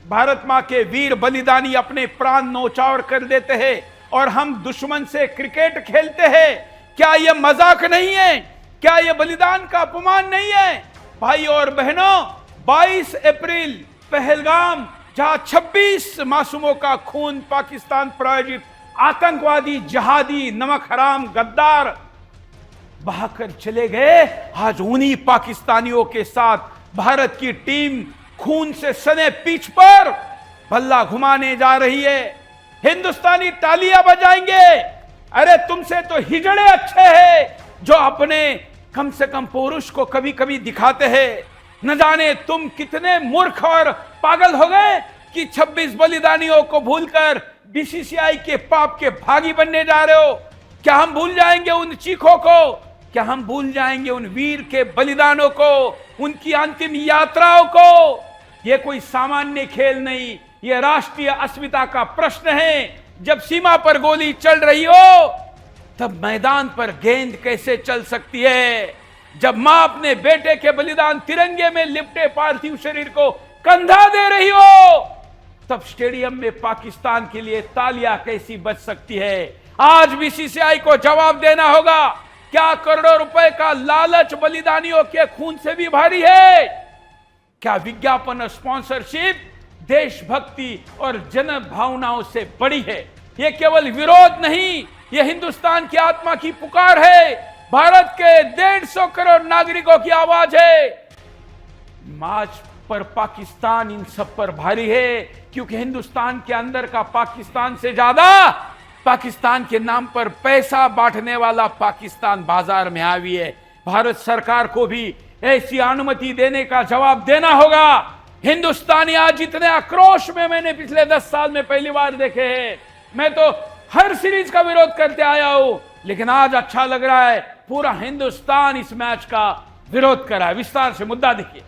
भारत मां के वीर बलिदानी अपने प्राण न्यौछावर कर देते हैं और हम दुश्मन से क्रिकेट खेलते हैं। क्या यह मजाक नहीं है? क्या यह बलिदान का अपमान नहीं है? भाई और बहनों, 22 अप्रैल पहलगाम, जहां 26 मासूमों का खून पाकिस्तान प्रायोजित आतंकवादी, जिहादी, नमक हराम, गद्दार बहाकर चले गए, आज उन्हीं पाकिस्तानियों के साथ भारत की टीम खून से सने पिच पर बल्ला घुमाने जा रही है। हिंदुस्तानी तालियां बजाएंगे। अरे तुमसे तो हिजड़े अच्छे हैं जो अपने कम से कम पौरुष को कभी कभी दिखाते हैं। न जाने तुम कितने मूर्ख और पागल हो गए कि 26 बलिदानियों को भूलकर बीसीसीआई के पाप के भागी बनने जा रहे हो। क्या हम भूल जाएंगे उन चीखों को? क्या हम भूल जाएंगे उन वीर के बलिदानों को, उनकी अंतिम यात्राओं को? यह कोई सामान्य खेल नहीं, यह राष्ट्रीय अस्मिता का प्रश्न है। जब सीमा पर गोली चल रही हो तब मैदान पर गेंद कैसे चल सकती है? जब मां अपने बेटे के बलिदान तिरंगे में लिपटे पार्थिव शरीर को कंधा दे रही हो तब स्टेडियम में पाकिस्तान के लिए तालियां कैसी बज सकती है? आज बीसीसीआई को जवाब देना होगा। क्या करोड़ों रुपए का लालच बलिदानियों के खून से भी भारी है? क्या विज्ञापन और स्पॉन्सरशिप देशभक्ति और जन भावनाओं से बड़ी है? यह केवल विरोध नहीं, यह हिंदुस्तान की आत्मा की पुकार है। भारत के 150 करोड़ नागरिकों की आवाज है। मार्च पर पाकिस्तान इन सब पर भारी है, क्योंकि हिंदुस्तान के अंदर का पाकिस्तान से ज्यादा पाकिस्तान के नाम पर पैसा बांटने वाला पाकिस्तान बाजार में हावी है। भारत सरकार को भी ऐसी अनुमति देने का जवाब देना होगा। हिंदुस्तानी आज इतने आक्रोश में मैंने पिछले 10 साल में पहली बार देखे हैं। मैं तो हर सीरीज का विरोध करते आया हूं, लेकिन आज अच्छा लग रहा है पूरा हिंदुस्तान इस मैच का विरोध कर रहा है। विस्तार से मुद्दा देखिए।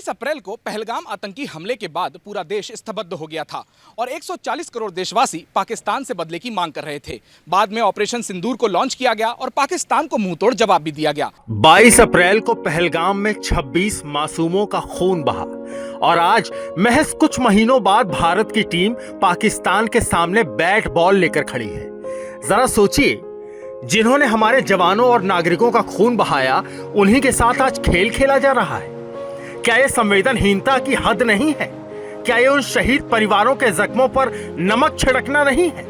अप्रैल को पहलगाम आतंकी हमले के बाद पूरा देश स्तब्ध हो गया था और 140 करोड़ देशवासी पाकिस्तान से बदले की मांग कर रहे थे। बाद में ऑपरेशन सिंदूर को लॉन्च किया गया और पाकिस्तान को मुंहतोड़ जवाब भी दिया गया। 22 अप्रैल को पहलगाम में 26 मासूमों का खून बहा और आज महज कुछ महीनों बाद भारत की टीम पाकिस्तान के सामने बैट बॉल लेकर खड़ी है। जरा सोचिए, जिन्होंने हमारे जवानों और नागरिकों का खून बहाया, उन्हीं के साथ आज खेल खेला जा रहा है। क्या यह संवेदनहीनता की हद नहीं है? क्या यह उन शहीद परिवारों के जख्मों पर नमक छिड़कना नहीं है?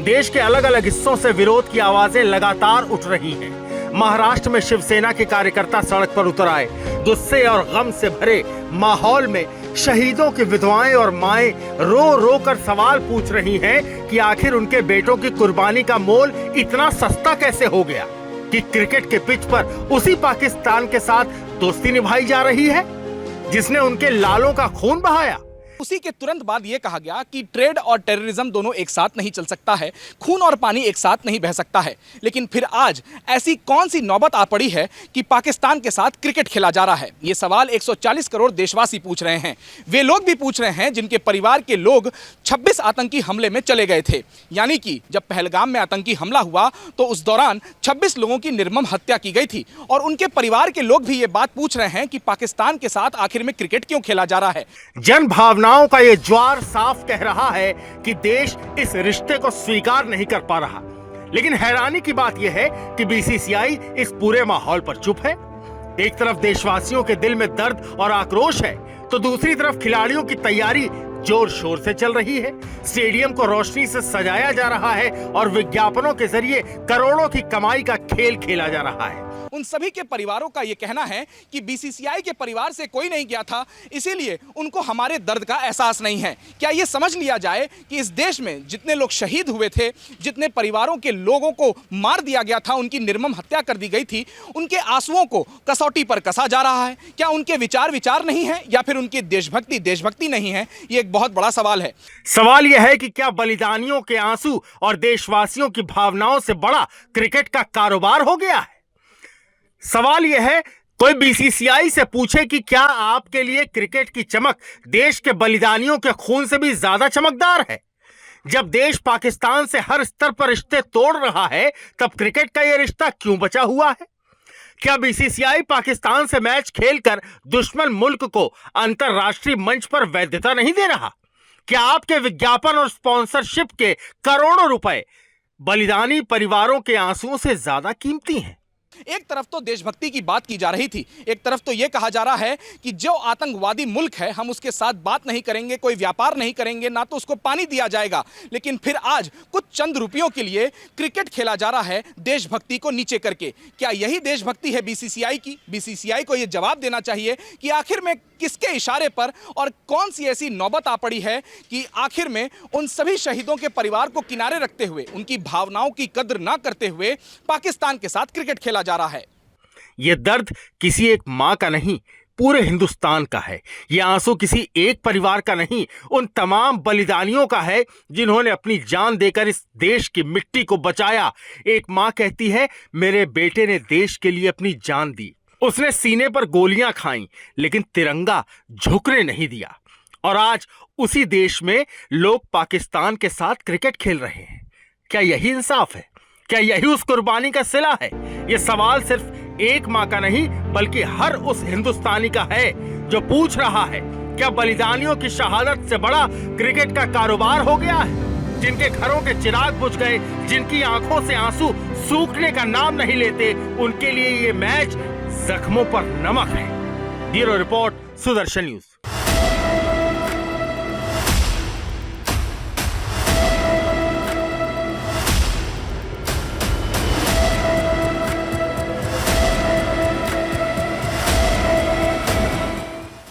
देश के अलग अलग हिस्सों से विरोध की आवाजें लगातार उठ रही हैं। महाराष्ट्र में शिवसेना के कार्यकर्ता सड़क पर उतर आए। गुस्से और गम से भरे माहौल में शहीदों की विधवाएं और माएं रो रो कर सवाल पूछ रही हैं कि आखिर उनके बेटों की कुर्बानी का मोल इतना सस्ता कैसे हो गया कि क्रिकेट के पिच पर उसी पाकिस्तान के साथ दोस्ती निभाई जा रही है जिसने उनके लालों का खून बहाया। उसी के तुरंत बाद यह कहा गया कि ट्रेड और टेररिज्म दोनों एक साथ नहीं चल सकता है, खून और पानी एक साथ नहीं बह सकता है। लेकिन फिर आज ऐसी कौन सी नौबत आ पड़ी है कि पाकिस्तान के साथ क्रिकेट खेला जा रहा है? ये सवाल 140 करोड़ देशवासी पूछ रहे हैं। वे लोग भी पूछ रहे हैं जिनके परिवार के लोग 26 आतंकी हमले में चले गए थे। यानी कि जब पहलगाम में आतंकी हमला हुआ तो उस दौरान 26 लोगों की निर्मम हत्या की गई थी और उनके परिवार के लोग भी ये बात पूछ रहे हैं कि पाकिस्तान के साथ आखिर में क्रिकेट क्यों खेला जा रहा है। जन भावनाओं का ये ज्वार साफ कह रहा है कि देश इस रिश्ते को स्वीकार नहीं कर पा रहा। लेकिन हैरानी की बात यह है कि बीसीसीआई इस पूरे माहौल पर चुप है। एक तरफ देशवासियों के दिल में दर्द और आक्रोश है, तो दूसरी तरफ खिलाड़ियों की तैयारी जोर शोर से चल रही है। स्टेडियम को रोशनी से सजाया जा रहा है और विज्ञापनों के जरिए करोड़ों की कमाई का खेल खेला जा रहा है। उन सभी के परिवारों का यह कहना है कि बीसीसीआई के परिवार से कोई नहीं गया था, इसीलिए उनको हमारे दर्द का एहसास नहीं है। क्या यह समझ लिया जाए कि इस देश में जितने लोग शहीद हुए थे, जितने परिवारों के लोगों को मार दिया गया था, उनकी निर्मम हत्या कर दी गई थी, उनके आंसुओं को कसौटी पर कसा जा रहा है? क्या उनके विचार नहीं है या फिर उनकी देशभक्ति नहीं है? ये एक बहुत बड़ा सवाल है। सवाल यह है कि क्या बलिदानियों के आंसू और देशवासियों की भावनाओं से बड़ा क्रिकेट का कारोबार हो गया है? सवाल यह है कोई बीसीसीआई से पूछे कि क्या आपके लिए क्रिकेट की चमक देश के बलिदानियों के खून से भी ज्यादा चमकदार है? जब देश पाकिस्तान से हर स्तर पर रिश्ते तोड़ रहा है, तब क्रिकेट का यह रिश्ता क्यों बचा हुआ है? क्या बीसीसीआई पाकिस्तान से मैच खेलकर दुश्मन मुल्क को अंतरराष्ट्रीय मंच पर वैधता नहीं दे रहा? क्या आपके विज्ञापन और स्पॉन्सरशिप के करोड़ों रुपए बलिदानी परिवारों के आंसुओं से ज्यादा कीमती हैं? एक तरफ तो देशभक्ति की बात की जा रही थी, एक तरफ तो यह कहा जा रहा है कि जो आतंकवादी मुल्क है हम उसके साथ बात नहीं करेंगे, कोई व्यापार नहीं करेंगे, ना तो उसको पानी दिया जाएगा। लेकिन फिर आज कुछ चंद रुपयों के लिए क्रिकेट खेला जा रहा है देशभक्ति को नीचे करके। क्या यही देशभक्ति है बीसीसीआई की? बीसीसीआई को यह जवाब देना चाहिए कि आखिर में किसके इशारे पर और कौन सी ऐसी नौबत आ पड़ी है कि आखिर में उन सभी शहीदों के परिवार को किनारे रखते हुए, उनकी भावनाओं की कद्र ना करते हुए पाकिस्तान के साथ क्रिकेट खेला जा रहा है। यह दर्द किसी एक मां का नहीं, पूरे हिंदुस्तान का है। यह आंसू किसी एक परिवार का नहीं, उन तमाम बलिदानियों का है जिन्होंने अपनी जान देकर इस देश की मिट्टी को बचाया। एक मां कहती है, मेरे बेटे ने देश के लिए अपनी जान दी, उसने सीने पर गोलियां खाई, लेकिन तिरंगा झुकने नहीं दिया। और आज उसी देश में लोग पाकिस्तान के साथ क्रिकेट खेल रहे हैं। क्या यही इंसाफ है? क्या यही उस कुर्बानी का सिला है? यह सवाल सिर्फ एक मां का नहीं, बल्कि हर उस हिंदुस्तानी का है जो पूछ रहा है, क्या बलिदानियों की शहादत से बड़ा क्रिकेट का कारोबार हो गया है? जिनके घरों के चिराग बुझ गए, जिनकी आंखों से आंसू सूखने का नाम नहीं लेते, उनके लिए ये मैच जख्मों पर नमक है। Bureau report, Sudarshan news.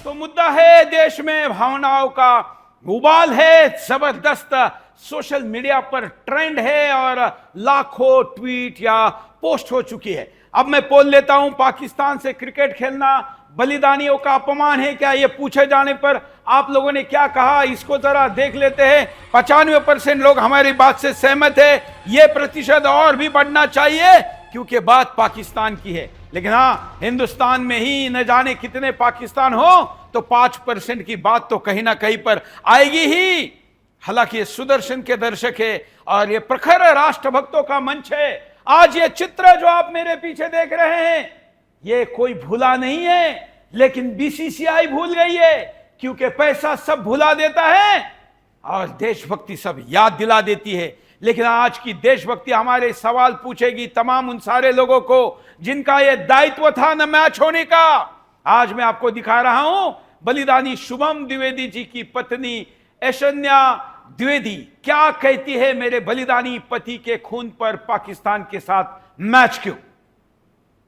तो मुद्दा है देश में भावनाओं का उबाल है, जबरदस्त सोशल मीडिया पर ट्रेंड है और लाखों ट्वीट या पोस्ट हो चुकी है। अब मैं पोल लेता हूं, पाकिस्तान से क्रिकेट खेलना बलिदानियों का अपमान है क्या? ये पूछे जाने पर आप लोगों ने क्या कहा, इसको जरा देख लेते हैं। 95% लोग हमारी बात से सहमत है। ये प्रतिशत और भी बढ़ना चाहिए क्योंकि बात पाकिस्तान की है। लेकिन हाँ, हिंदुस्तान में ही न जाने कितने पाकिस्तान हो, तो 5% की बात तो कहीं ना कहीं पर आएगी ही। हालांकि ये सुदर्शन के दर्शक है और ये प्रखर राष्ट्रभक्तों का मंच है। आज ये चित्र जो आप मेरे पीछे देख रहे हैं, ये कोई भूला नहीं है, लेकिन बीसीसीआई भूल गई है, क्योंकि पैसा सब भुला देता है और देशभक्ति सब याद दिला देती है। लेकिन आज की देशभक्ति हमारे सवाल पूछेगी तमाम उन सारे लोगों को जिनका यह दायित्व था न मैच होने का। आज मैं आपको दिखा रहा हूं बलिदानी शुभम द्विवेदी जी की पत्नी ऐश्वर्या द्विवेदी क्या कहती है, मेरे बलिदानी पति के खून पर पाकिस्तान के साथ मैच क्यों?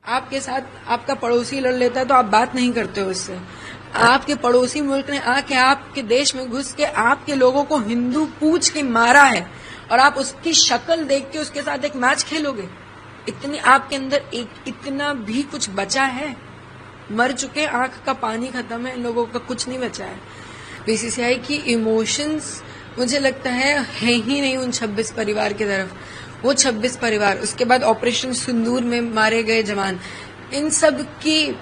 आपके साथ आपका पड़ोसी लड़ लेता है तो आप बात नहीं करते हो उससे। आपके पड़ोसी मुल्क ने आके आपके देश में घुस के आपके लोगों को हिंदू पूछ के मारा है और आप उसकी शक्ल देख के उसके साथ एक मैच खेलोगे? इतनी आपके अंदर इतना भी कुछ बचा है? मर चुके, आंख का पानी खत्म है, इन लोगों का कुछ नहीं बचा है। बीसीसीआई की इमोशंस मुझे लगता है ही नहीं उन 26 परिवार की तरफ। वो 26 परिवार, उसके बाद ऑपरेशन सिंदूर में मारे गए जवान, इन सब की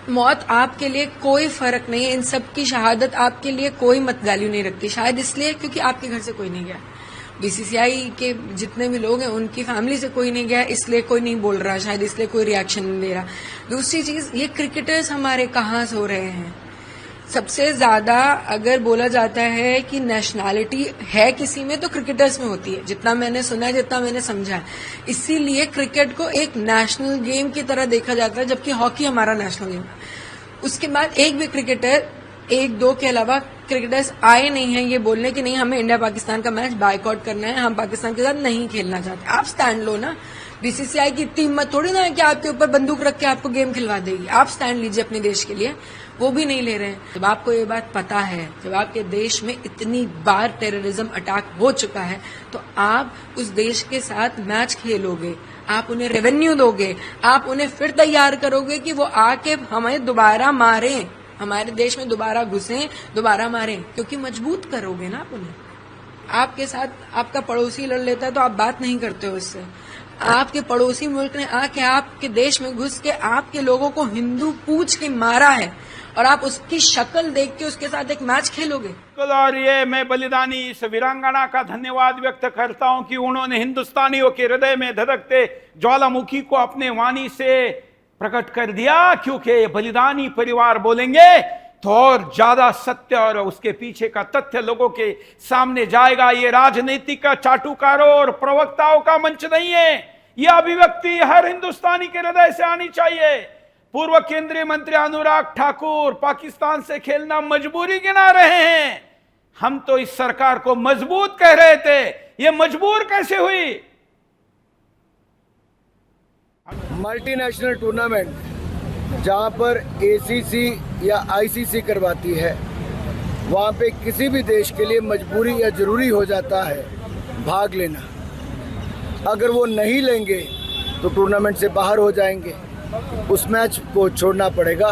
मौत आपके लिए कोई फर्क नहीं है। इन सब की शहादत आपके लिए कोई मत वैल्यू नहीं रखती। शायद इसलिए क्योंकि आपके घर से कोई नहीं गया। बीसीसीआई के जितने भी लोग हैं उनकी फैमिली से कोई नहीं गया, इसलिए कोई नहीं बोल रहा, शायद इसलिए कोई रिएक्शन नहीं दे रहा। दूसरी चीज, ये क्रिकेटर्स हमारे कहाँ सो रहे हैं? सबसे ज्यादा अगर बोला जाता है कि नेशनैलिटी है किसी में तो क्रिकेटर्स में होती है, जितना मैंने सुना है, जितना मैंने समझा है। इसीलिए क्रिकेट को एक नेशनल गेम की तरह देखा जाता है, जबकि हॉकी हमारा नेशनल गेम है। उसके बाद एक भी क्रिकेटर, एक दो के अलावा क्रिकेटर्स आए नहीं हैं ये बोलने कि नहीं हमें इंडिया पाकिस्तान का मैच बायकॉट करना है, हम पाकिस्तान के साथ नहीं खेलना चाहते। आप स्टैंड लो ना। बीसीसीआई की इतनी हिम्मत थोड़ी ना है कि आपके ऊपर बंदूक रख के आपको गेम खिलवा देगी। आप स्टैंड लीजिए अपने देश के लिए, वो भी नहीं ले रहे हैं। जब आपको ये बात पता है, जब आपके देश में इतनी बार टेररिज्म अटैक हो चुका है, तो आप उस देश के साथ मैच खेलोगे, आप उन्हें रेवेन्यू दोगे, आप उन्हें फिर तैयार करोगे कि वो आके हमें दोबारा मारें, हमारे देश में दोबारा घुसें, दोबारा मारें, क्योंकि मजबूत करोगे ना आप उन्हें। आपके साथ आपका पड़ोसी लड़ लेता है तो आप बात नहीं करते हो उससे। आपके पड़ोसी मुल्क ने आके आपके देश में घुस के आपके लोगों को हिंदू पूछ के मारा है और आप उसकी शक्ल देख के उसके साथ एक मैच खेलोगे। और ये मैं बलिदानी इस वीरांगना का धन्यवाद व्यक्त करता हूं कि उन्होंने हिंदुस्तानियों के हृदय में धधकते ज्वालामुखी को अपने वाणी से प्रकट कर दिया, क्योंकि बलिदानी परिवार बोलेंगे तो और ज्यादा सत्य और उसके पीछे का तथ्य लोगों के सामने जाएगा। ये राजनीतिक चाटुकारों और प्रवक्ताओं का मंच नहीं है, यह अभिव्यक्ति हर हिंदुस्तानी के हृदय से आनी चाहिए। पूर्व केंद्रीय मंत्री अनुराग ठाकुर पाकिस्तान से खेलना मजबूरी गिना रहे हैं। हम तो इस सरकार को मजबूत कह रहे थे, यह मजबूर कैसे हुई? मल्टीनेशनल टूर्नामेंट जहां पर एसीसी या आईसीसी करवाती है, वहां पे किसी भी देश के लिए मजबूरी या जरूरी हो जाता है भाग लेना। अगर वो नहीं लेंगे तो टूर्नामेंट से बाहर हो जाएंगे, उस मैच को छोड़ना पड़ेगा,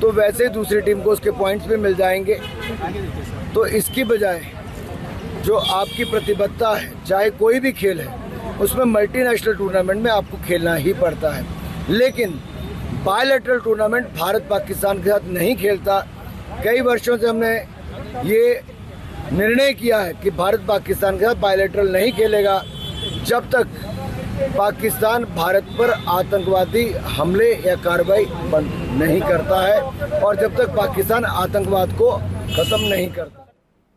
तो वैसे दूसरी टीम को उसके पॉइंट्स भी मिल जाएंगे। तो इसकी बजाय जो आपकी प्रतिबद्धता है, चाहे कोई भी खेल है, उसमें मल्टीनेशनल टूर्नामेंट में आपको खेलना ही पड़ता है। लेकिन बायलैटरल टूर्नामेंट भारत पाकिस्तान के साथ नहीं खेलता। कई वर्षों से हमने ये निर्णय किया है कि भारत पाकिस्तान के साथ बायलैटरल नहीं खेलेगा जब तक पाकिस्तान भारत पर आतंकवादी हमले या कार्रवाई बंद नहीं करता है और जब तक पाकिस्तान आतंकवाद को खत्म नहीं करता।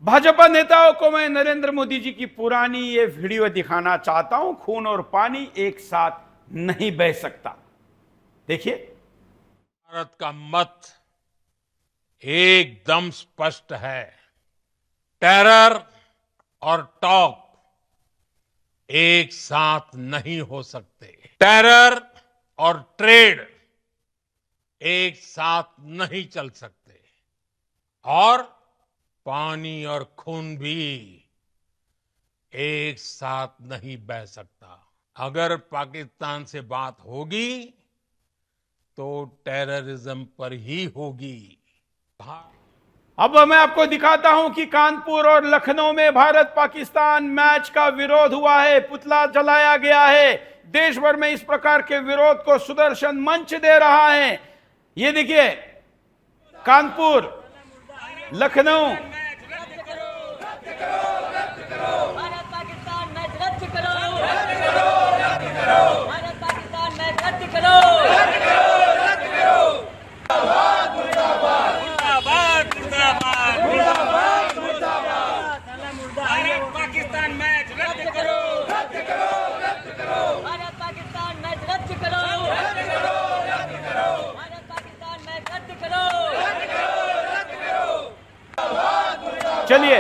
भाजपा नेताओं को मैं नरेंद्र मोदी जी की पुरानी ये वीडियो दिखाना चाहता हूं। खून और पानी एक साथ नहीं बह सकता। देखिए, भारत का मत एकदम स्पष्ट है। टेरर और टॉक एक साथ नहीं हो सकते। टेरर और ट्रेड एक साथ नहीं चल सकते और पानी और खून भी एक साथ नहीं बह सकता। अगर पाकिस्तान से बात होगी तो टेररिज्म पर ही होगी। अब मैं आपको दिखाता हूं कि कानपुर और लखनऊ में भारत पाकिस्तान मैच का विरोध हुआ है, पुतला जलाया गया है। देश भर में इस प्रकार के विरोध को सुदर्शन मंच दे रहा है। ये देखिए, कानपुर, लखनऊ, भारत पाकिस्तान मैच रद्द करो, भारत पाकिस्तान मैच रद्द करो। पाकिस्तान मैच रद्द करो, भारत पाकिस्तान मैच रद्द करो, भारत पाकिस्तान मैच रद्द करो। चलिए,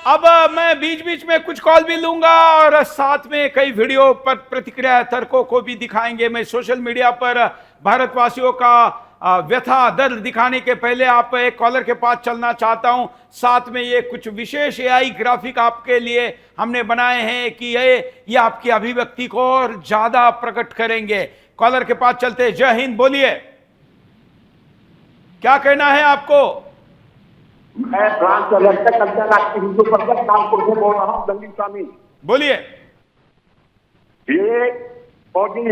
अब मैं बीच बीच में कुछ कॉल भी लूंगा और साथ में कई वीडियो पर प्रतिक्रिया तर्कों को भी दिखाएंगे। मैं सोशल मीडिया पर भारतवासियों का व्यथा दर्द दिखाने के पहले आप एक कॉलर के पास चलना चाहता हूं। साथ में ये कुछ विशेष एआई ग्राफिक आपके लिए हमने बनाए हैं कि ये आपकी अभिव्यक्ति को और ज्यादा प्रकट करेंगे। कॉलर के पास चलते। जय हिंद, बोलिए, क्या कहना है आपको? मैं फ्रांस अंतरराष्ट्रीय हिंदू परिषद कानपुर से बोल रहा हूँ, दलीप स्वामी। बोलिए। ये मोदी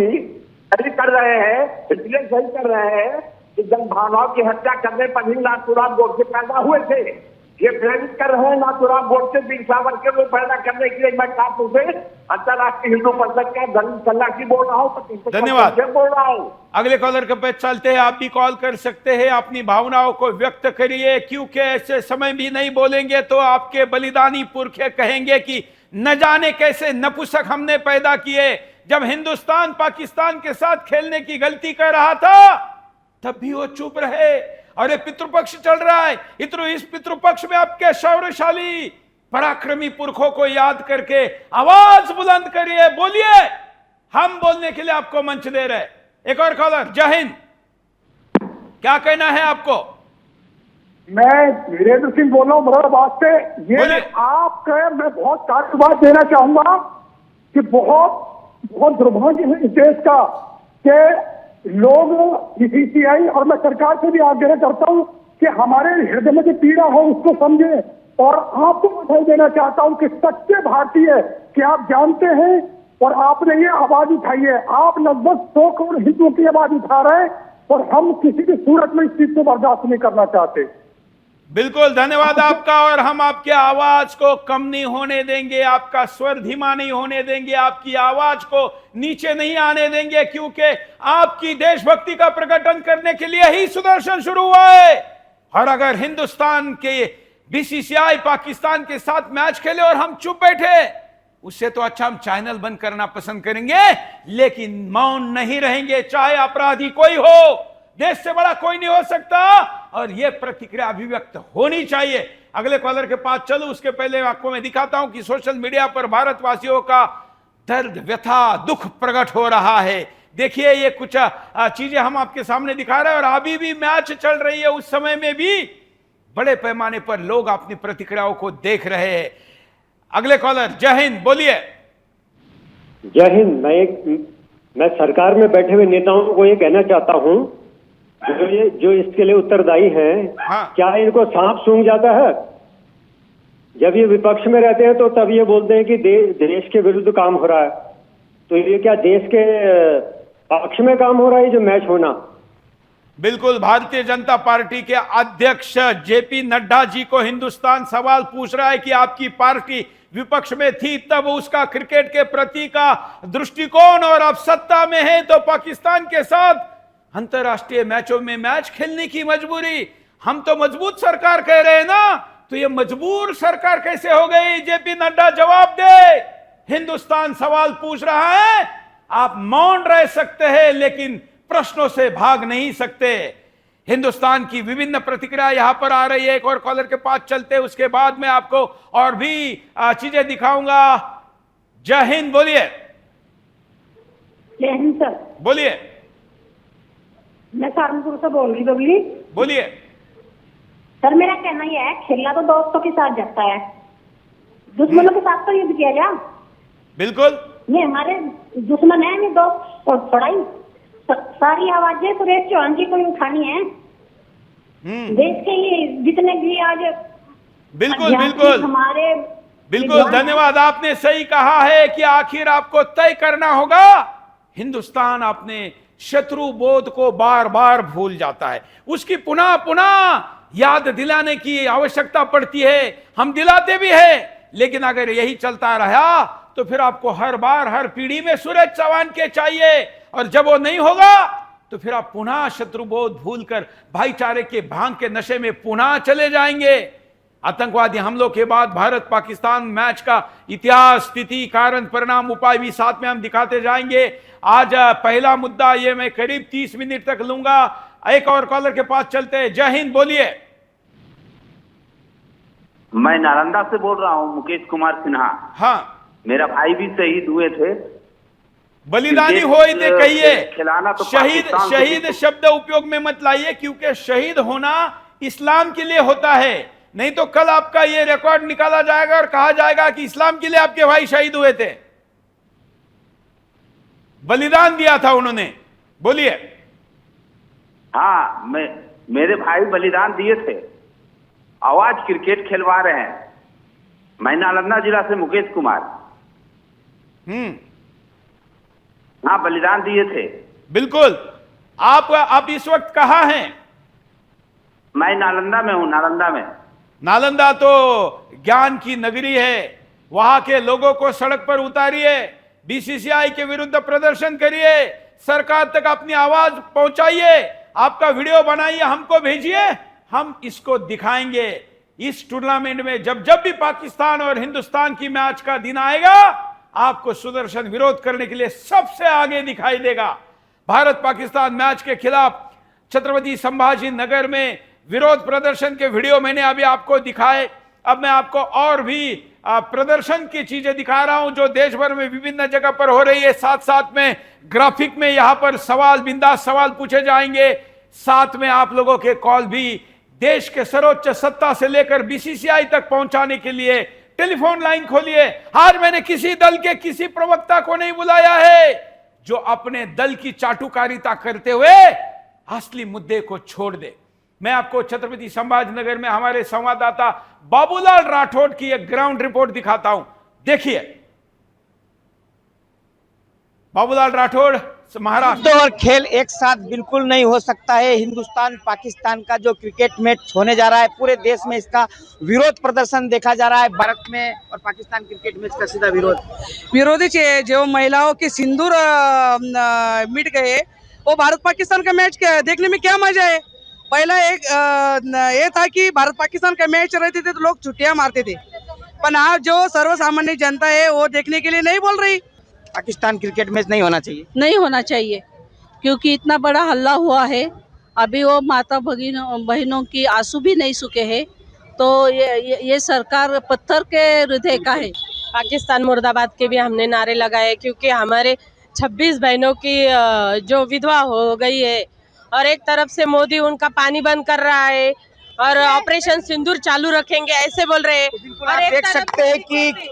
सही कर रहे हैं, इसलिए सही कर रहे हैं कि जनभावनाओं की हत्या करने पर ही नाथूराम गोडसे पैदा हुए थे। ये प्रेरित कर रहे हैं नाथूराम गोडसे वीर सावरकर को पैदा करने के लिए। मैं कानपुर से अंतरराष्ट्रीय हिंदू परिषद का दलीप सल्लाकी बोल रहा हूँ, धन्यवाद। बोल रहा हूँ। अगले कॉलर के पास चलते हैं। आप भी कॉल कर सकते हैं, अपनी भावनाओं को व्यक्त करिए, क्योंकि ऐसे समय भी नहीं बोलेंगे तो आपके बलिदानी पुरखे कहेंगे कि न जाने कैसे नपुंसक हमने पैदा किए। जब हिंदुस्तान पाकिस्तान के साथ खेलने की गलती कर रहा था तब भी वो चुप रहे। और ये पितृपक्ष चल रहा है, इस पितृपक्ष में आपके शौर्यशाली पराक्रमी पुरखों को याद करके आवाज बुलंद करिए, बोलिए। हम बोलने के लिए आपको मंच दे रहे। एक और कॉलर। जय हिंद, क्या कहना है आपको? मैं वीरेंद्र सिंह बोल रहा हूँ मुरादाबाद से। ये आपके मैं बहुत कार्य बात देना चाहूंगा कि बहुत दुर्भाग्य है इस देश का कि लोग बीसीसीआई और मैं सरकार से भी आग्रह करता हूं कि हमारे हृदय में जो पीड़ा हो उसको समझे। और आपको बधाई देना चाहता हूं कि सच्चे भारतीय, कि आप जानते हैं और आपने ये आवाज उठाई है। आप लगभग 100 करोड़ हिंदुओं की आवाज उठा रहे हैं और हम किसी की सूरत में इस चीज को बर्दाश्त नहीं करना चाहते। बिल्कुल, धन्यवाद आपका। और हम आपके आवाज को कम नहीं होने देंगे, आपका स्वर धीमा नहीं होने देंगे, आपकी आवाज को नीचे नहीं आने देंगे, क्योंकि आपकी देशभक्ति का प्रकटन करने के लिए ही सुदर्शन शुरू हुआ है। और अगर हिंदुस्तान के बीसीसीआई पाकिस्तान के साथ मैच खेले और हम चुप बैठे, उससे तो अच्छा हम चैनल बंद करना पसंद करेंगे, लेकिन मौन नहीं रहेंगे, चाहे अपराधी कोई हो। देश से बड़ा कोई नहीं हो सकता और यह प्रतिक्रिया अभिव्यक्त होनी चाहिए। अगले कॉलर के पास चलूं, उसके पहले आपको मैं दिखाता हूं कि सोशल मीडिया पर भारतवासियों का दर्द, व्यथा, दुख प्रकट हो रहा है। देखिए, ये कुछ चीजें हम आपके सामने दिखा रहे हैं और अभी भी मैच चल रही है, उस समय में भी बड़े पैमाने पर लोग अपनी प्रतिक्रियाओं को देख रहे हैं। अगले कॉलर, जय हिंद, बोलिए। जय हिंद। मैं सरकार में बैठे हुए नेताओं को ये कहना चाहता हूँ, जो इसके लिए उत्तरदायी हैं, हाँ। क्या इनको सांप सूंघ जाता है? जब ये विपक्ष में रहते हैं तो तब ये बोलते हैं कि देश के विरुद्ध काम हो रहा है, तो ये क्या देश के पक्ष में काम हो रहा है जो मैच होना? बिल्कुल, भारतीय जनता पार्टी के अध्यक्ष जेपी नड्डा जी को हिंदुस्तान सवाल पूछ रहा है कि आपकी पार्टी विपक्ष में थी तब उसका क्रिकेट के प्रति का दृष्टिकोण, और अब सत्ता में है तो पाकिस्तान के साथ अंतरराष्ट्रीय मैचों में मैच खेलने की मजबूरी। हम तो मजबूत सरकार कह रहे हैं ना, तो ये मजबूर सरकार कैसे हो गई? जेपी नड्डा जवाब दे। हिंदुस्तान सवाल पूछ रहा है, आप मौन रह सकते हैं लेकिन प्रश्नों से भाग नहीं सकते। हिंदुस्तान की विभिन्न प्रतिक्रिया यहां पर आ रही है। एक और कॉलर के पास चलते, उसके बाद मैं आपको और भी चीजें दिखाऊंगा। जय हिंद, बोलिए। जय हिंद सर। बोलिए। मैं सहारनपुर से बोल रही बबली। बोलिए। सर, मेरा कहना यह है, खेलना तो दोस्तों के साथ जाता है, दुश्मनों के साथ तो युद्ध किया जा। बिल्कुल, ये हमारे दुश्मन है, ये दोस्त। और पढ़ाई सारी आवाजें सुरेश चौहान जी को ही उठानी है। देश के लिए जितने भी आज बिल्कुल बिल्कुल हमारे बिल्कुल, धन्यवाद। आपने सही कहा है कि आखिर आपको तय करना होगा। हिंदुस्तान अपने शत्रु बोध को बार बार भूल जाता है, उसकी पुनः पुनः याद दिलाने की आवश्यकता पड़ती है। हम दिलाते भी हैं, लेकिन अगर यही चलता रहा तो फिर आपको हर बार हर पीढ़ी में सूरज चौहान के चाहिए, और जब वो नहीं होगा तो फिर आप पुनः शत्रुबोध भूलकर भाईचारे के भांग के नशे में पुनः चले जाएंगे। आतंकवादी हमलों के बाद भारत पाकिस्तान मैच का इतिहास, स्थिति, कारण, परिणाम, उपाय भी साथ में हम दिखाते जाएंगे। आज पहला मुद्दा ये मैं करीब 30 मिनट तक लूंगा। एक और कॉलर के पास चलते हैं। जय हिंद, बोलिए। मैं नालंदा से बोल रहा हूँ, मुकेश कुमार सिन्हा। हाँ, मेरा भाई भी शहीद हुए थे, बलिदानी हुए थे। कहिए, खिलाना तो शहीद शहीद शब्द उपयोग में मत लाइए, क्योंकि शहीद होना इस्लाम के लिए होता है। नहीं तो कल आपका ये रिकॉर्ड निकाला जाएगा और कहा जाएगा कि इस्लाम के लिए आपके भाई शहीद हुए थे, बलिदान दिया था उन्होंने। बोलिए। हाँ, मेरे भाई बलिदान दिए थे, आवाज क्रिकेट खिलवा रहे हैं। मैं नालंदा जिला से मुकेश कुमार। हाँ, बलिदान दिए थे। बिल्कुल। आप इस वक्त कहाँ हैं? मैं नालंदा में हूँ। नालंदा में। नालंदा तो ज्ञान की नगरी है, वहां के लोगों को सड़क पर उतारिए, बीसीसीआई के विरुद्ध प्रदर्शन करिए, सरकार तक अपनी आवाज पहुंचाइए, आपका वीडियो बनाइए, हमको भेजिए, हम इसको दिखाएंगे। इस टूर्नामेंट में जब भी पाकिस्तान और हिंदुस्तान की मैच का दिन आएगा, आपको सुदर्शन विरोध करने के लिए सबसे आगे दिखाई देगा। भारत पाकिस्तान मैच के खिलाफ छत्रपति संभाजी नगर में विरोध प्रदर्शन के वीडियो मैंने अभी आपको दिखाए। अब मैं आपको और भी प्रदर्शन की चीजें दिखा रहा हूं जो देश भर में विभिन्न जगह पर हो रही है। साथ साथ में ग्राफिक में यहां पर सवाल, बिंदास सवाल पूछे जाएंगे, साथ में आप लोगों के कॉल भी देश के सर्वोच्च सत्ता से लेकर बीसीसीआई तक पहुंचाने के लिए टेलीफोन लाइन खोलिए। आज मैंने किसी दल के किसी प्रवक्ता को नहीं बुलाया है जो अपने दल की चाटुकारिता करते हुए असली मुद्दे को छोड़ दे। मैं आपको छत्रपति संभाजीनगर में हमारे संवाददाता बाबूलाल राठौड़ की एक ग्राउंड रिपोर्ट दिखाता हूं, देखिए। बाबूलाल राठौड़, महाराष्ट्र। युद्ध और खेल एक साथ बिल्कुल नहीं हो सकता है। हिंदुस्तान पाकिस्तान का जो क्रिकेट मैच होने जा रहा है, पूरे देश में इसका विरोध प्रदर्शन देखा जा रहा है। भारत में और पाकिस्तान क्रिकेट मैच का सीधा विरोधी जो महिलाओं के सिंदूर मिट गए, वो भारत पाकिस्तान का मैच देखने में क्या मजा है। पहला एक ये था कि भारत पाकिस्तान का मैच रहते थे तो लोग छुट्टियां मारते थे, पर आज जो सर्वसामान्य जनता है वो देखने के लिए नहीं बोल रही। पाकिस्तान क्रिकेट मैच नहीं होना चाहिए, नहीं होना चाहिए, क्योंकि इतना बड़ा हल्ला हुआ है। अभी वो माता बहनों की आंसू भी नहीं सूखे हैं, तो ये सरकार पत्थर के हृदय का है। पाकिस्तान मुर्दाबाद के भी हमने नारे लगाए, क्योंकि हमारे 26 बहनों की जो विधवा हो गई है, और एक तरफ से मोदी उनका पानी बंद कर रहा है और ऑपरेशन सिंदूर चालू रखेंगे ऐसे बोल रहे हैं। और आप देख सकते हैं कि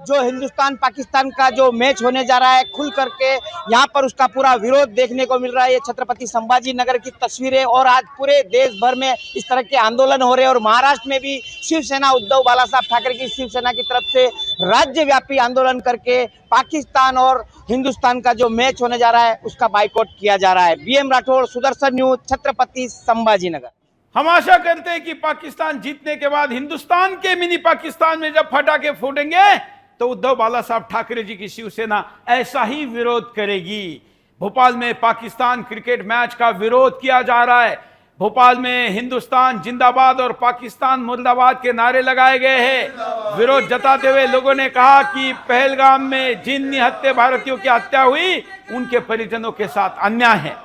जो हिंदुस्तान पाकिस्तान का जो मैच होने जा रहा है, खुल करके यहाँ पर उसका पूरा विरोध देखने को मिल रहा है। ये छत्रपति संभाजी नगर की तस्वीरें, और आज पूरे देश भर में इस तरह के आंदोलन हो रहे हैं। और महाराष्ट्र में भी शिवसेना, उद्धव बाला साहब ठाकरे की शिवसेना की तरफ से राज्यव्यापी आंदोलन करके पाकिस्तान और हिंदुस्तान का जो मैच होने जा रहा है उसका बाइकआउट किया जा रहा है। BM Rathore, Sudarshan news, Chhatrapati Sambhaji Nagar. हम आशा करते हैं कि पाकिस्तान जीतने के बाद हिंदुस्तान के मिनी पाकिस्तान में जब पटाखे फूटेंगे तो उद्धव बाला साहब ठाकरे जी की शिवसेना ऐसा ही विरोध करेगी। भोपाल में पाकिस्तान क्रिकेट मैच का विरोध किया जा रहा है। भोपाल में हिंदुस्तान जिंदाबाद और पाकिस्तान मुर्दाबाद के नारे लगाए गए हैं। विरोध जताते हुए लोगों ने कहा कि पहलगाम में जिन निहत्थे भारतीयों की हत्या हुई, उनके परिजनों के साथ अन्याय है।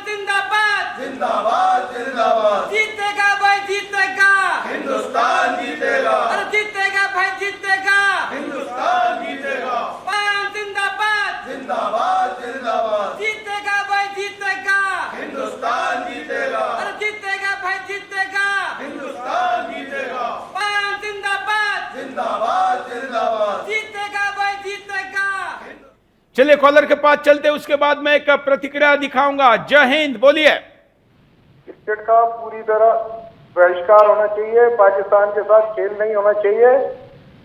जिंदाबाद जिंदाबाद जिंदाबाद, जीतेगा भाई जीतेगा, हिंदुस्तान जीतेगा, अरे जीतेगा भाई जीतेगा, हिंदुस्तान जीतेगा। जिंदाबाद जिंदाबाद जिंदाबाद, जीतेगा भाई जीतेगा, हिंदुस्तान जीतेगा, अरे जीतेगा भाई जीतेगा, हिंदुस्तान जीतेगा। जिंदाबाद जिंदाबाद जिंदाबाद, जीतेगा भाई जीतेगा। चलिए कॉलर के पास चलते, उसके बाद मैं एक प्रतिक्रिया दिखाऊंगा। जय हिंद, बोलिए। क्रिकेट का पूरी तरह बहिष्कार होना चाहिए, पाकिस्तान के साथ खेल नहीं होना चाहिए।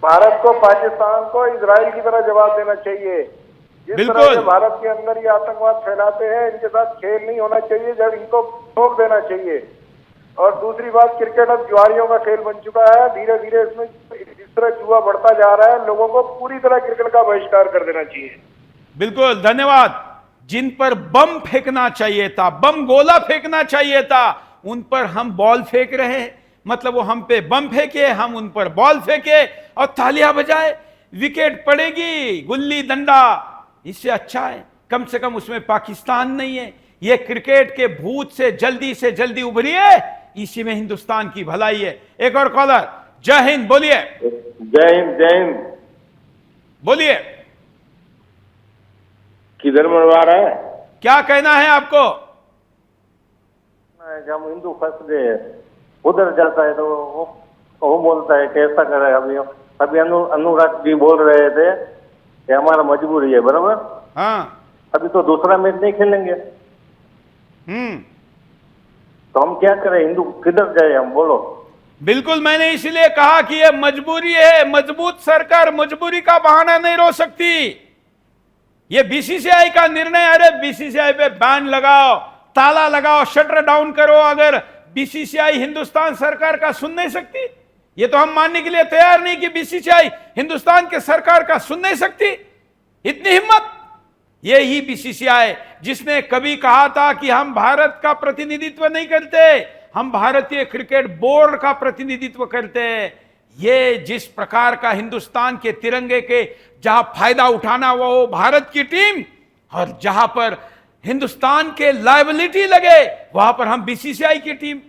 भारत को, पाकिस्तान को इजराइल की तरह जवाब देना चाहिए। जिस तरह से भारत के अंदर ये आतंकवाद फैलाते हैं, इनके साथ खेल नहीं होना चाहिए, जब इनको ठोक देना चाहिए। और दूसरी बात, क्रिकेट अब जुआरियों का खेल बन चुका है। धीरे धीरे इसमें इस तरह जुआ बढ़ता जा रहा है। लोगों को पूरी तरह क्रिकेट का बहिष्कार कर देना चाहिए। बिल्कुल, धन्यवाद। जिन पर बम फेंकना चाहिए था, बम गोला फेंकना चाहिए था, उन पर हम बॉल फेंक रहे हैं। मतलब वो हम पे बम फेंके, हम उन पर बॉल फेंके और तालियां बजाए। विकेट पड़ेगी, गुल्ली डंडा, इससे अच्छा है कम से कम उसमें पाकिस्तान नहीं है। ये क्रिकेट के भूत से जल्दी उभरिए, इसी में हिंदुस्तान की भलाई है। एक और कॉलर। जय हिंद, बोलिए। जय हिंद, जय हिंद, बोलिए। किधर मरवा रहा है? क्या कहना है आपको? जब हिंदू फंस गए उधर जाता है तो वो बोलता है कैसा करे। अभी अनुराग जी बोल रहे थे कि हमारा मजबूरी है, बराबर। हाँ, अभी तो दूसरा मैच नहीं खेलेंगे। तो हम क्या करें? हिंदू किधर जाए हम, बोलो। बिल्कुल, मैंने इसलिए कहा कि ये मजबूरी है। मजबूत सरकार मजबूरी का बहाना नहीं रो सकती। ये बीसीसीआई का निर्णय, अरे बीसीसीआई पे बैन लगाओ, ताला लगाओ, शटर डाउन करो। अगर बीसीसीआई हिंदुस्तान सरकार का सुन नहीं सकती, ये तो हम मानने के लिए तैयार नहीं कि बीसीसीआई हिंदुस्तान के सरकार का सुन नहीं सकती। इतनी हिम्मत। ये ही बीसीसीआई जिसने कभी कहा था कि हम भारत का प्रतिनिधित्व नहीं करते, हम भारतीय क्रिकेट बोर्ड का प्रतिनिधित्व करते हैं। ये जिस प्रकार का हिंदुस्तान के तिरंगे के जहां फायदा उठाना वो भारत की टीम, और जहां पर हिंदुस्तान के लायबिलिटी लगे वहां पर हम बीसीसीआई की टीम।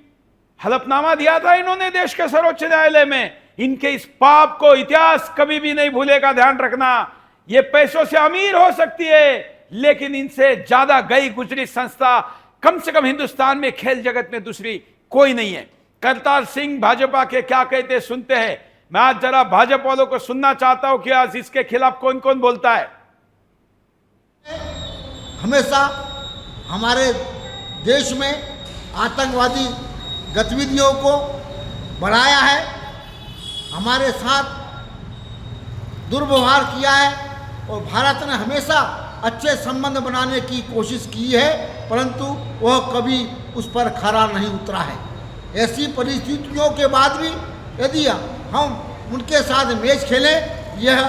हलफनामा दिया था इन्होंने देश के सर्वोच्च न्यायालय में। इनके इस पाप को इतिहास कभी भी नहीं भूलेगा, ध्यान रखना। ये पैसों से अमीर हो सकती है, लेकिन इनसे ज्यादा गई गुजरी संस्था कम से कम हिंदुस्तान में खेल जगत में दूसरी कोई नहीं है। करतार सिंह भाजपा के क्या कहते सुनते हैं। मैं आज जरा भाजपा वालों को सुनना चाहता हूं कि आज इसके खिलाफ कौन कौन बोलता है। हमेशा हमारे देश में आतंकवादी गतिविधियों को बढ़ाया है, हमारे साथ दुर्व्यवहार किया है, और भारत ने हमेशा अच्छे संबंध बनाने की कोशिश की है, परंतु वह कभी उस पर खरा नहीं उतरा है। ऐसी परिस्थितियों के बाद भी यदि हम उनके साथ मैच खेलें, यह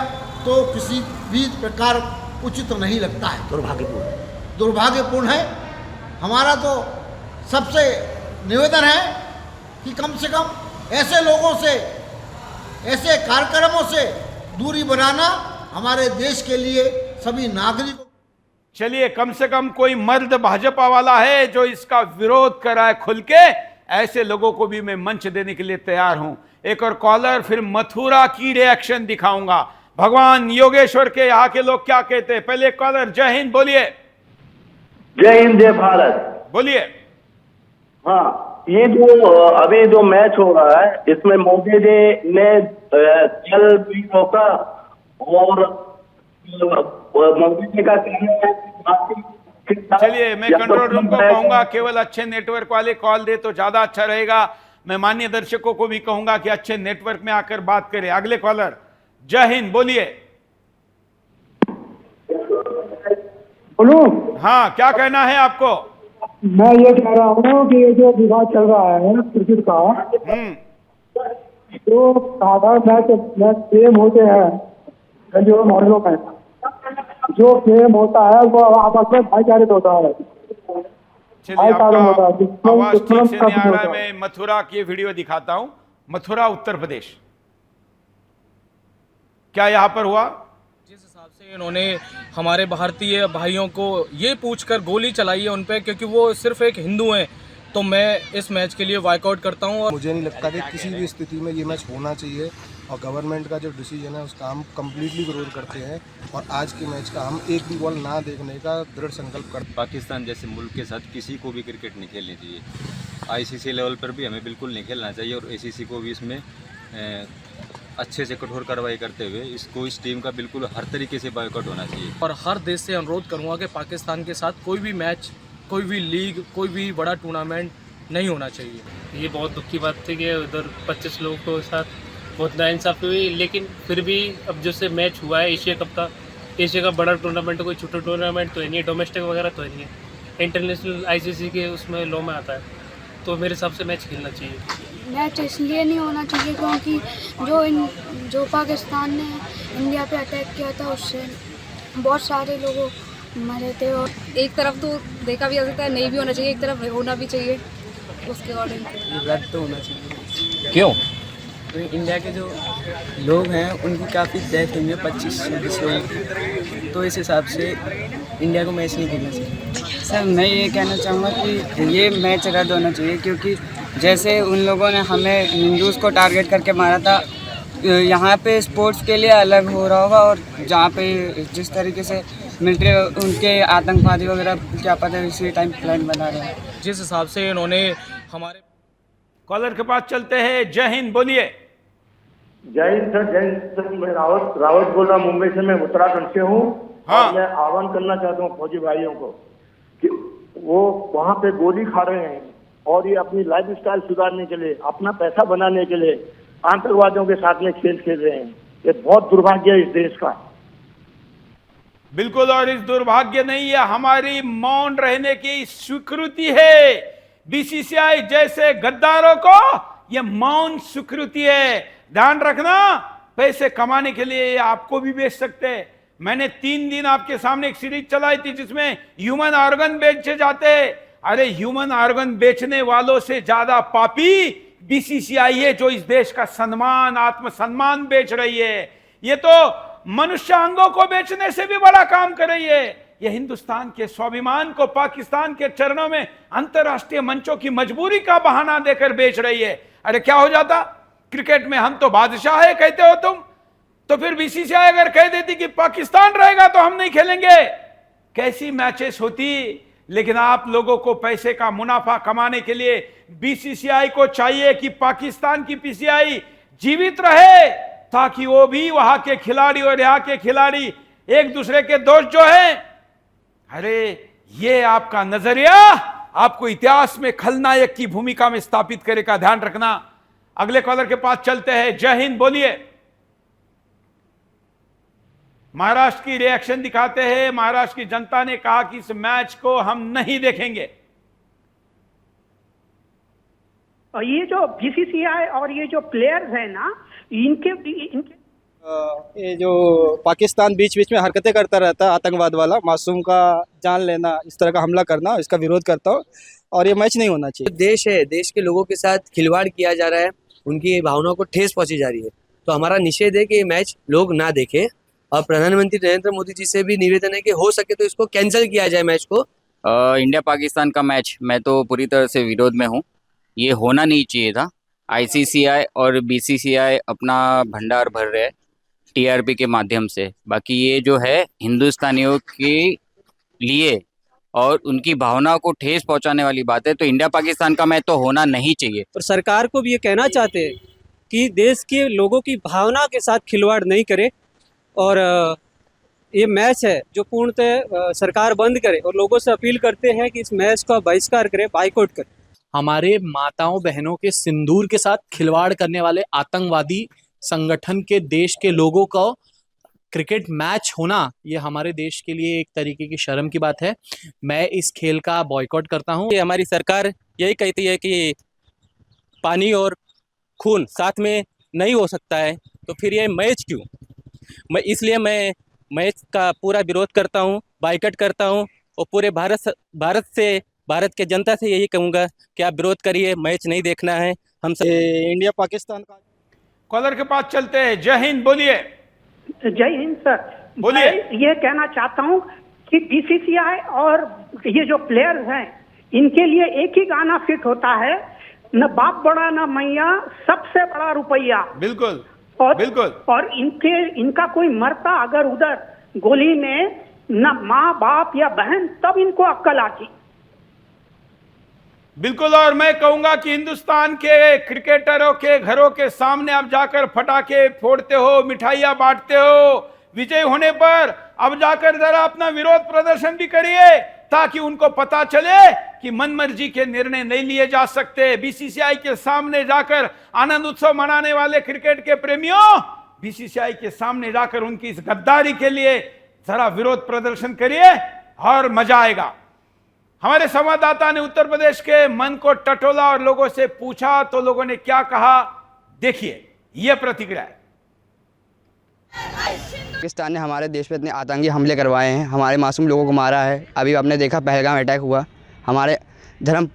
तो किसी भी प्रकार उचित नहीं लगता है, दुर्भाग्यपूर्ण है। हमारा तो सबसे निवेदन है कि कम से कम ऐसे लोगों से, ऐसे कार्यक्रमों से दूरी बनाना हमारे देश के लिए सभी नागरिकों। चलिए, कम से कम कोई मर्द भाजपा वाला है जो इसका विरोध कराए खुल के, ऐसे लोगों को भी मैं मंच देने के लिए तैयार हूं। एक और कॉलर, फिर मथुरा की रिएक्शन दिखाऊंगा। भगवान योगेश्वर के यहाँ के लोग क्या कहते हैं। पहले कॉलर, जय हिंद बोलिए। जय हिंद, जय भारत बोलिए। हाँ, ये जो अभी जो मैच हो रहा है, इसमें मोदी जी ने जल भी रोका और मोदी जी का कहना है। चलिए, मैं कंट्रोल रूम को कहूंगा केवल अच्छे नेटवर्क वाले कॉल दे तो ज्यादा अच्छा रहेगा। मैं माननीय दर्शकों को भी कहूंगा कि अच्छे नेटवर्क में आकर बात करें। अगले कॉलर, जय हिंद बोलिए। बोलूं? हाँ, क्या कहना है आपको? मैं ये कह रहा हूँ कि ये जो विवाद चल रहा है क्रिकेट का, जो साधारण मैच गेम होते हैं जो मॉडलों में, जो गेम होता है वो आपस में भाईचारे होता है। चलिए, आपका आवाज ठीक से नहीं आ रहा है। मैं मथुरा की वीडियो दिखाता हूं। मथुरा, उत्तर प्रदेश। क्या यहां पर हुआ? जिस हिसाब से इन्होंने हमारे भारतीय भाइयों को ये पूछकर गोली चलाई है उन पे, क्योंकि वो सिर्फ एक हिंदू हैं, तो मैं इस मैच के लिए वाकआउट करता हूं। और मुझे नहीं लगता कि किसी भी स्थिति में ये मैच होना चाहिए, और गवर्नमेंट का जो डिसीजन है उसका हम कम्प्लीटली विरोध करते हैं, और आज के मैच का हम एक भी बॉल ना देखने का दृढ़ संकल्प करते हैं। पाकिस्तान जैसे मुल्क के साथ किसी को भी क्रिकेट नहीं खेलनी चाहिए। आईसीसी लेवल पर भी हमें बिल्कुल नहीं खेलना चाहिए, और एसीसी को भी इसमें अच्छे से कठोर कार्रवाई करते हुए इसको, इस टीम का बिल्कुल हर तरीके से बॉयकॉट होना चाहिए। और हर देश से अनुरोध करूँगा कि पाकिस्तान के साथ कोई भी मैच, कोई भी लीग, कोई भी बड़ा टूर्नामेंट नहीं होना चाहिए। ये बहुत दुख की बात थी कि उधर 25 लोगों के साथ बहुत नाइंसाफ़ी हुई, लेकिन फिर भी अब जो से मैच हुआ है एशिया कप का, एशिया का बड़ा टूर्नामेंट, कोई छोटा टूर्नामेंट तो है नहीं है, डोमेस्टिक वगैरह तो है नहीं है, इंटरनेशनल आईसीसी के उसमें लॉ में आता है, तो मेरे हिसाब से मैच खेलना चाहिए। मैच इसलिए नहीं होना चाहिए क्योंकि जो पाकिस्तान ने इंडिया पे अटैक किया था उससे बहुत सारे लोग मरे थे। और एक तरफ तो देखा भी जा सकता है, नहीं भी होना चाहिए, एक तरफ होना भी चाहिए, उसके अकॉर्डिंग रद्द तो होना चाहिए। क्यों? तो इंडिया के जो लोग हैं उनकी काफ़ी डेथ हुई है, 25-26 लोग, तो इस हिसाब से इंडिया को मैच नहीं खेलना चाहिए। सर, मैं ये कहना चाहूँगा कि ये मैच रद्द होना चाहिए, क्योंकि जैसे उन लोगों ने हमें हिंदूज़ को टारगेट करके मारा था, यहाँ पे स्पोर्ट्स के लिए अलग हो रहा होगा, और जहाँ पे जिस तरीके से मिलिट्री उनके आतंकवादी वगैरह क्या पता इसी टाइम प्लान बना रहे हैं। जिस हिसाब से इन्होंने हमारे कॉलर के पास चलते हैं। जय हिंद बोलिए। जय हिंद सर, जय हिंद सर। मैं रावत बोल रहा हूँ, मुंबई से। मैं उत्तराखंड से हूँ। हाँ। मैं आह्वान करना चाहता हूँ फौजी भाइयों को कि वो वहाँ पे गोली खा रहे हैं और ये अपनी लाइफ स्टाइल सुधारने के लिए, अपना पैसा बनाने के लिए आतंकवादियों के साथ में खेल खेल रहे हैं। ये बहुत दुर्भाग्य है इस देश का। बिल्कुल, और इस दुर्भाग्य नहीं है, हमारी मौन रहने की स्वीकृति है। बीसीसीआई जैसे गद्दारों को यह मौन स्वीकृति है। ध्यान रखना, पैसे कमाने के लिए आपको भी बेच सकते हैं। मैंने 3 दिन आपके सामने एक सीरीज चलाई थी जिसमें ह्यूमन ऑर्गन बेचे जाते। अरे ह्यूमन ऑर्गन बेचने वालों से ज्यादा पापी बीसीसीआई है, जो इस देश का सम्मान, आत्मसम्मान बेच रही है। ये तो मनुष्य अंगों को बेचने से भी बड़ा काम कर रही है। यह हिंदुस्तान के स्वाभिमान को पाकिस्तान के चरणों में अंतरराष्ट्रीय मंचों की मजबूरी का बहाना देकर बेच रही है। अरे क्या हो जाता, क्रिकेट में हम तो बादशाह है कहते हो तुम, तो फिर बीसीसीआई अगर कह देती कि पाकिस्तान रहेगा तो हम नहीं खेलेंगे, कैसी मैचेस होती। लेकिन आप लोगों को पैसे का मुनाफा कमाने के लिए बीसीसीआई को चाहिए कि पाकिस्तान की पीसीआई जीवित रहे, ताकि वो भी वहां के खिलाड़ी और यहां के खिलाड़ी एक दूसरे के दोस्त जो हैं। अरे ये आपका नजरिया आपको इतिहास में खलनायक की भूमिका में स्थापित करेगा, ध्यान रखना। अगले कॉलर के पास चलते हैं। जय हिंद बोलिए। महाराष्ट्र की रिएक्शन दिखाते हैं। महाराष्ट्र की जनता ने कहा कि इस मैच को हम नहीं देखेंगे। ये जो बीसीसीआई और ये जो प्लेयर्स हैं ना, इनके ये जो पाकिस्तान बीच बीच में हरकतें करता रहता है, आतंकवाद वाला, मासूम का जान लेना, इस तरह का हमला करना, इसका विरोध करता हूँ और ये मैच नहीं होना चाहिए। देश है, देश के लोगों के साथ खिलवाड़ किया जा रहा है, उनकी भावनाओं को ठेस पहुंची जा रही है, तो हमारा निषेध है कि ये मैच लोग ना देखें। और प्रधानमंत्री नरेंद्र मोदी जी से भी निवेदन है कि हो सके तो इसको कैंसिल किया जाए मैच को। इंडिया पाकिस्तान का मैच मैं तो पूरी तरह से विरोध में हूँ। ये होना नहीं चाहिए था। आईसीसीआई और बीसीसीआई अपना भंडार भर रहे हैं टीआरपी के माध्यम से। बाकी ये जो है हिंदुस्तानियों के लिए और उनकी भावनाओं को ठेस पहुंचाने वाली बात है, तो इंडिया पाकिस्तान का मैच तो होना नहीं चाहिए। और सरकार को भी ये कहना चाहते हैं कि देश के लोगों की भावना के साथ खिलवाड़ नहीं करे और ये मैच है जो पूर्णतः सरकार बंद करे और लोगों से अपील करते हैं कि इस मैच का बहिष्कार करे, बाइकआउट करे। हमारे माताओं बहनों के सिंदूर के साथ खिलवाड़ करने वाले आतंकवादी संगठन के देश के लोगों का क्रिकेट मैच होना, ये हमारे देश के लिए एक तरीके की शर्म की बात है। मैं इस खेल का बॉयकॉट करता हूँ। ये हमारी सरकार यही कहती है कि पानी और खून साथ में नहीं हो सकता है, तो फिर ये मैच क्यों? इसलिए मैं मैच का पूरा विरोध करता हूँ, बाइकआउट करता हूँ और पूरे भारत के जनता से यही कहूँगा कि आप विरोध करिए, मैच नहीं देखना है। हम सब इंडिया पाकिस्तान का। कॉलर के पास चलते हैं। जय हिंद, बोलिए। जय हिंद सर, बोलिए। मैं ये कहना चाहता हूँ कि बीसीसीआई और ये जो प्लेयर्स हैं, इनके लिए एक ही गाना फिट होता है, न बाप बड़ा न मैया, सबसे बड़ा रुपया। बिल्कुल बिल्कुल। और इनका कोई मरता अगर उधर गोली में, न माँ बाप या बहन, तब इनको अक्ल आती। बिल्कुल। और मैं कहूंगा कि हिंदुस्तान के क्रिकेटरों के घरों के सामने अब जाकर फटाके फोड़ते हो, मिठाइयां बांटते हो, विजय होने पर अब जाकर जरा अपना विरोध प्रदर्शन भी करिए, ताकि उनको पता चले कि मनमर्जी के निर्णय नहीं लिए जा सकते। बीसीसीआई के सामने जाकर आनंद उत्सव मनाने वाले क्रिकेट के प्रेमियों, बीसीसीआई के सामने जाकर उनकी इस गद्दारी के लिए जरा विरोध प्रदर्शन करिए और मजा आएगा। हमारे संवाददाता ने उत्तर प्रदेश के मन को टटोला और लोगों से पूछा, तो लोगों ने क्या कहा, देखिए यह प्रतिक्रिया है। पाकिस्तान ने हमारे देश पे इतने आतंकी हमले करवाए हैं, हमारे मासूम लोगों को मारा है। अभी आपने देखा पहलगाम अटैक हुआ, हमारे धर्म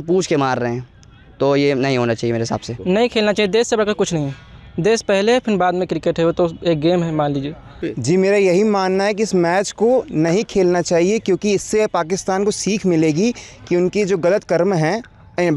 पूछ के मार रहे हैं, तो ये नहीं होना चाहिए मेरे हिसाब से। नहीं खेलना चाहिए, देश से बढ़कर कुछ नहीं है। देश पहले फिर बाद में क्रिकेट है, वो तो एक गेम है, मान लीजिए। जी, मेरा यही मानना है कि इस मैच को नहीं खेलना चाहिए, क्योंकि इससे पाकिस्तान को सीख मिलेगी कि उनकी जो गलत कर्म हैं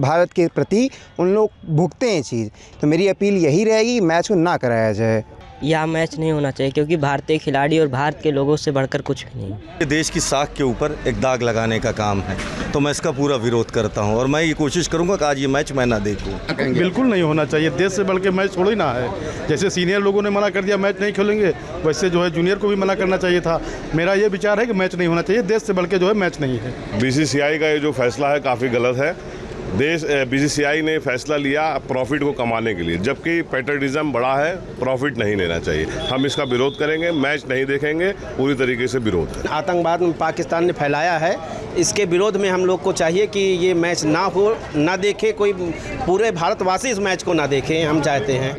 भारत के प्रति, उन लोग भुगते हैं चीज़। तो मेरी अपील यही रहेगी कि मैच को ना कराया जाए। यह मैच नहीं होना चाहिए, क्योंकि भारतीय खिलाड़ी और भारत के लोगों से बढ़कर कुछ भी नहीं। देश की साख के ऊपर एक दाग लगाने का काम है, तो मैं इसका पूरा विरोध करता हूं और मैं ये कोशिश करूंगा कि आज ये मैच मैं ना देखूं। बिल्कुल नहीं होना चाहिए, देश से बढ़ के मैच थोड़ी ना है। जैसे सीनियर लोगों ने मना कर दिया मैच नहीं खेलेंगे, वैसे जो है जूनियर को भी मना करना चाहिए था। मेरा ये विचार है कि मैच नहीं होना चाहिए, देश से बढ़ के जो है मैच नहीं है। बीसीसीआई का ये जो फैसला है काफ़ी गलत है। बीसीसीआई ने फैसला लिया प्रॉफिट को कमाने के लिए, जबकि पैट्रियटिज्म बड़ा है, प्रॉफिट नहीं लेना चाहिए। हम इसका विरोध करेंगे, मैच नहीं देखेंगे, पूरी तरीके से विरोध है। आतंकवाद पाकिस्तान ने फैलाया है, इसके विरोध में हम लोग को चाहिए कि ये मैच ना हो, ना देखे कोई, पूरे भारतवासी इस मैच को ना देखें, हम चाहते हैं।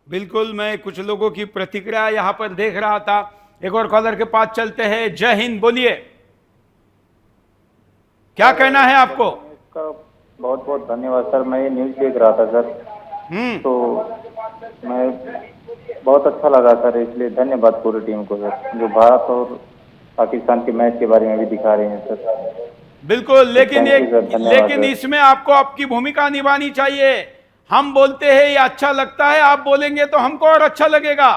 बिल्कुल, मैं कुछ लोगों की प्रतिक्रिया यहाँ पर देख रहा था। एक और कॉलर के पास चलते हैं। जय हिंद, बोलिए, क्या कहना है आपको? बहुत बहुत धन्यवाद सर, मैं ये न्यूज़ देख रहा था सर, तो मैं बहुत अच्छा लगा सर, इसलिए धन्यवाद पूरी टीम को सर, जो भारत और पाकिस्तान के मैच के बारे में भी दिखा रहे हैं सर। बिल्कुल, लेकिन इसमें आपको आपकी भूमिका निभानी चाहिए। हम बोलते हैं ये अच्छा लगता है, आप बोलेंगे तो हमको और अच्छा लगेगा।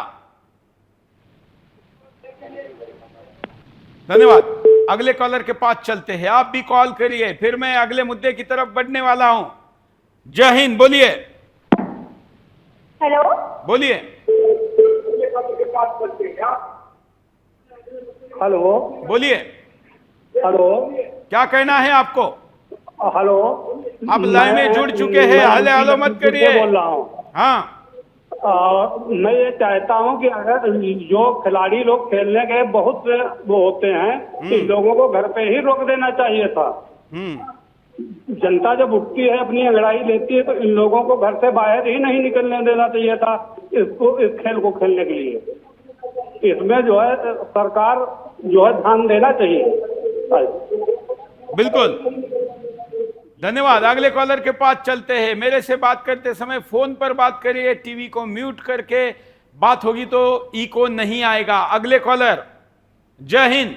धन्यवाद। अगले कॉलर के पास चलते हैं। आप भी कॉल करिए, फिर मैं अगले मुद्दे की तरफ बढ़ने वाला हूं। जय हिंद, बोलिए। हेलो, बोलिए। हेलो, बोलिए। हेलो, क्या कहना है आपको? हेलो, आप लाइन में जुड़ चुके हैं, हले हलो मत करिए। बोल रहा हूँ। हाँ, मैं ये चाहता हूँ कि अगर जो खिलाड़ी लोग खेलने गए बहुत से वो होते हैं, इन लोगों को घर पे ही रोक देना चाहिए था। जनता जब उठती है, अपनी अंगड़ाई लेती है, तो इन लोगों को घर से बाहर ही नहीं निकलने देना चाहिए था इस खेल को खेलने के लिए। इसमें जो है सरकार जो है ध्यान देना चाहिए। बिल्कुल, धन्यवाद। अगले कॉलर के पास चलते हैं। मेरे से बात करते समय फोन पर बात करिए, टीवी को म्यूट करके बात होगी तो इको नहीं आएगा। अगले कॉलर, जय हिंद,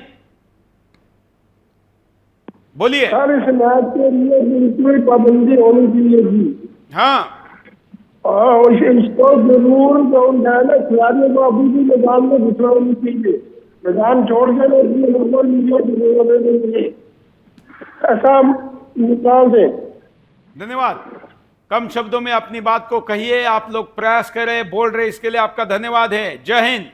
बोलिए। सर, इस मैच के लिए बिल्कुल पाबंदी होनी चाहिए जी। हाँ, और इसको जरूर जो है ना, खिलाड़ियों को अभी भी मैदान में घुसवानी चाहिए। मैदान छोड़ के नंबर लीजिए, ऐसा निकाल दे। धन्यवाद। कम शब्दों में अपनी बात को कहिए, आप लोग प्रयास करें, बोल रहे, इसके लिए आपका धन्यवाद है। जय हिंद।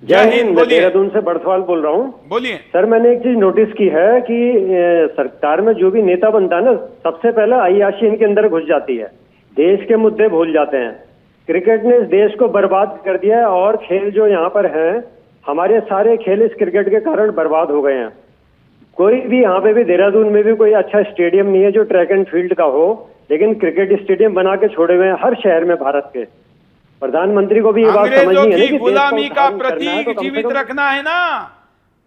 जय हिंद। मैं देहरादून से बड़सवाल बोल रहा हूँ। बोलिए सर। मैंने एक चीज नोटिस की है कि सरकार में जो भी नेता बनता है ना, सबसे पहले अय्याशी इनके अंदर घुस जाती है, देश के मुद्दे भूल जाते हैं। क्रिकेट ने इस देश को बर्बाद कर दिया है, और खेल जो यहाँ पर हैं, हमारे सारे खेल इस क्रिकेट के कारण बर्बाद हो गए हैं। कोई भी यहाँ पे भी देहरादून में भी कोई अच्छा स्टेडियम नहीं है जो ट्रैक एंड फील्ड का हो, लेकिन क्रिकेट स्टेडियम बना के छोड़े हुए हैं हर शहर में भारत के। प्रधानमंत्री को भी ये बात समझनी है कि गुलामी का प्रतीक जीवित रखना है ना,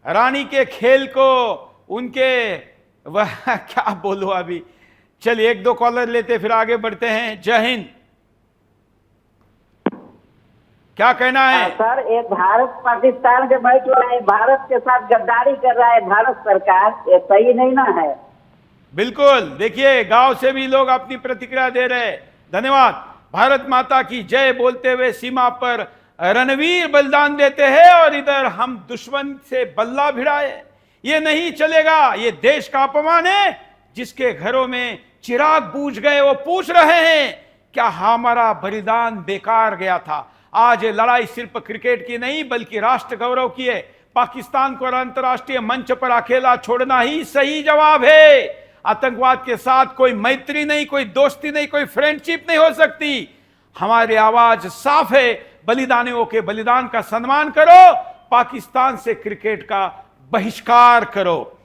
रानी के खेल को, उनके वह क्या बोलो अभी। चलिए एक दो कॉलर लेते फिर आगे बढ़ते हैं। जय हिंद, क्या कहना है? सर, एक भारत पाकिस्तान के मैच हो रहा है, भारत के साथ गद्दारी कर रहा है भारत सरकार, ये सही नहीं ना है। बिल्कुल, देखिए गांव से भी लोग अपनी प्रतिक्रिया दे रहे हैं। धन्यवाद। भारत माता की जय बोलते हुए सीमा पर रणवीर बलिदान देते हैं और इधर हम दुश्मन से बल्ला भिड़ाए। ये नहीं चलेगा, ये देश का अपमान है। जिसके घरों में चिराग बुझ गए वो पूछ रहे हैं क्या हमारा बलिदान बेकार गया था। आज ये लड़ाई सिर्फ क्रिकेट की नहीं बल्कि राष्ट्र गौरव की है। पाकिस्तान को अंतर्राष्ट्रीय मंच पर अकेला छोड़ना ही सही जवाब है। आतंकवाद के साथ कोई मैत्री नहीं, कोई दोस्ती नहीं, कोई फ्रेंडशिप नहीं हो सकती। हमारी आवाज साफ है, बलिदानियों के बलिदान का सम्मान करो, पाकिस्तान से क्रिकेट का बहिष्कार करो।